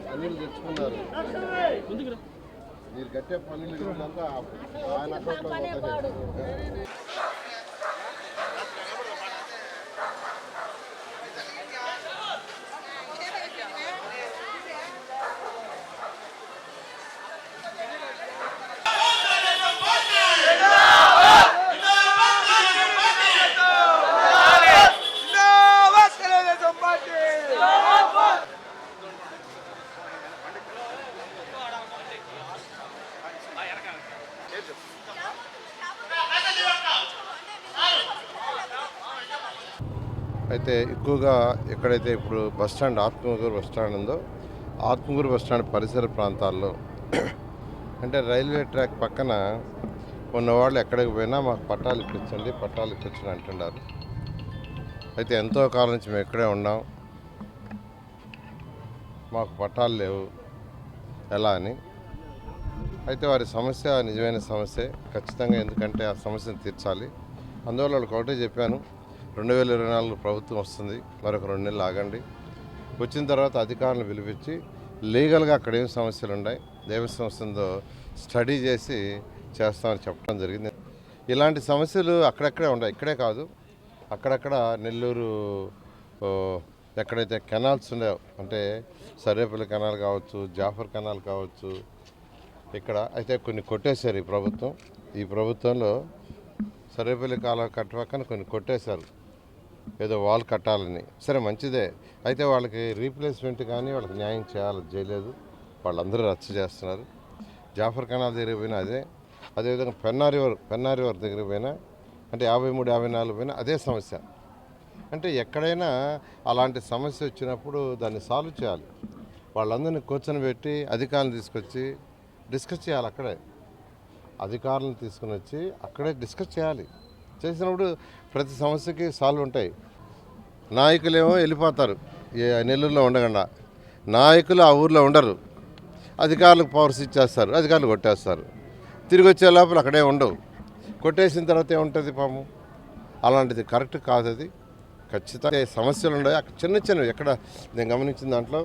పనులు తెచ్చుకున్నారు. మీరు కట్టే పనులు ఆయన అకౌంట్లో అయితే ఎక్కువగా ఎక్కడైతే ఇప్పుడు బస్టాండ్ ఆత్మకూరు బస్టాండ్ ఉందో ఆత్మకూరు బస్టాండ్ పరిసర ప్రాంతాల్లో అంటే రైల్వే ట్రాక్ పక్కన ఉన్నవాళ్ళు ఎక్కడికి పోయినా మాకు పట్టాలు ఇప్పించండి పట్టాలు ఇప్పించండి అంటున్నారు. అయితే ఎంతో కాలం నుంచి మేము ఇక్కడే ఉన్నాం, మాకు పట్టాలు లేవు ఎలా అని. అయితే వారి సమస్య నిజమైన సమస్య ఖచ్చితంగా, ఎందుకంటే ఆ సమస్యను తీర్చాలి. అందువల్ల వాళ్ళకి ఒకటే చెప్పాను, 2024 ప్రభుత్వం వస్తుంది, మరొక 2 నెలలు ఆగండి. వచ్చిన తర్వాత అధికారులను పిలిపించి లీగల్గా అక్కడ ఏం సమస్యలు ఉన్నాయి, దేవ సంస్థతో స్టడీ చేసి చేస్తామని చెప్పడం జరిగింది. ఇలాంటి సమస్యలు అక్కడక్కడే ఉన్నాయి, ఇక్కడే కాదు, అక్కడక్కడ నెల్లూరు ఎక్కడైతే కెనాల్స్ ఉన్నాయో, అంటే సర్వేపల్లి కెనాల్ కావచ్చు, జాఫర్ కెనాల్ కావచ్చు, ఇక్కడ అయితే కొన్ని కొట్టేశారు ఈ ప్రభుత్వం. ఈ ప్రభుత్వంలో సర్వేపల్లి కాలువ కట్టపక్కన కొన్ని కొట్టేశారు, ఏదో వాల్ కట్టాలని. సరే మంచిదే, అయితే వాళ్ళకి రీప్లేస్మెంట్ కానీ వాళ్ళకి న్యాయం చేయలేదు, వాళ్ళందరూ రచ్చ చేస్తున్నారు. జాఫర్ కెనాల్ దగ్గర పోయినా అదేవిధంగా పెన్నారివర్ దగ్గర పోయినా, అంటే 53, 54 పోయినా అదే సమస్య. అంటే ఎక్కడైనా అలాంటి సమస్య వచ్చినప్పుడు దాన్ని సాల్వ్ చేయాలి. వాళ్ళందరినీ కూర్చొని పెట్టి అధికారులను తీసుకొచ్చి డిస్కస్ చేయాలి. అక్కడే అధికారులను తీసుకుని వచ్చి అక్కడే డిస్కస్ చేయాలి. చేసినప్పుడు ప్రతి సమస్యకి సాల్వ్ ఉంటాయి. నాయకులేమో వెళ్ళిపోతారు, నెల్లూరులో ఉండకుండా నాయకులు ఆ ఊర్లో ఉండరు, అధికారులకు పవర్స్ ఇచ్చేస్తారు, అధికారులు కొట్టేస్తారు. తిరిగి వచ్చే లోపల అక్కడే ఉండవు, కొట్టేసిన తర్వాత ఏముంటుంది పాము. అలాంటిది కరెక్ట్ కాదు. అది ఖచ్చితంగా సమస్యలు ఉన్నాయి అక్కడ చిన్నవి. ఎక్కడ నేను గమనించిన దాంట్లో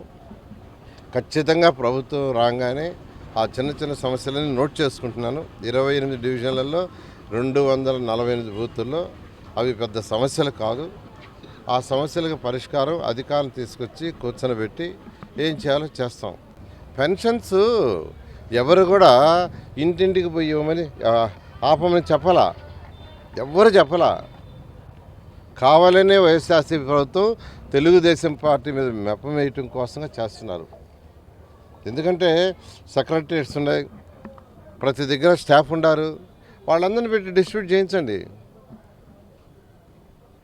ఖచ్చితంగా ప్రభుత్వం రాగానే ఆ చిన్న సమస్యలని నోట్ చేసుకుంటున్నాను. 28 డివిజన్లలో 248 బూతుల్లో అవి పెద్ద సమస్యలు కాదు. ఆ సమస్యలకు పరిష్కారం అధికారులు తీసుకొచ్చి కూర్చొని ఏం చేయాలో చేస్తాం. పెన్షన్స్ ఎవరు కూడా ఇంటింటికి పోయి ఇవ్వమని ఆపమని చెప్పాలా, ఎవ్వరు చెప్పలా. కావాలనే వైఎస్ఆర్సీపీ ప్రభుత్వం తెలుగుదేశం పార్టీ మీద మెప్ప వేయటం కోసంగా చేస్తున్నారు. ఎందుకంటే సెక్రటరీస్ ఉన్నాయి, ప్రతి దగ్గర స్టాఫ్ ఉండారు, వాళ్ళందరినీ పెట్టి డిస్ట్రిబ్యూట్ చేయించండి.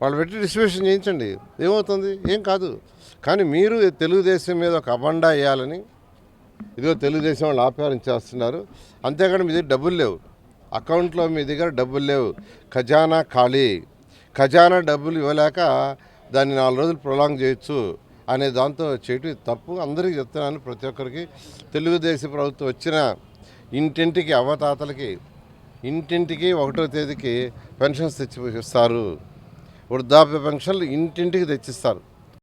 వాళ్ళు పెట్టి డిస్ట్రిబ్యూషన్ చేయించండి, ఏమవుతుంది? ఏం కాదు. కానీ మీరు తెలుగుదేశం మీద ఒక అబండా వేయాలని ఇదిగో తెలుగుదేశం వాళ్ళు ఆపారం చేస్తున్నారు. అంతేకాని మీ దగ్గర డబ్బులు లేవు, అకౌంట్లో మీ దగ్గర డబ్బులు లేవు, ఖజానా ఖాళీ. ఖజానా డబ్బులు ఇవ్వలేక దాన్ని 4 రోజులు ప్రొలాంగ్ చేయొచ్చు అనే దాంతో చేయటం తప్పు. అందరికీ చెప్తున్నాను, ప్రతి ఒక్కరికి. తెలుగుదేశం ప్రభుత్వం వచ్చిన ఇంటింటికి అవ్వతాతలకి ఇంటింటికి 1వ తేదీకి పెన్షన్స్ తెచ్చిస్తారు, వృద్ధాప్య పెన్షన్లు ఇంటింటికి తెచ్చిస్తారు.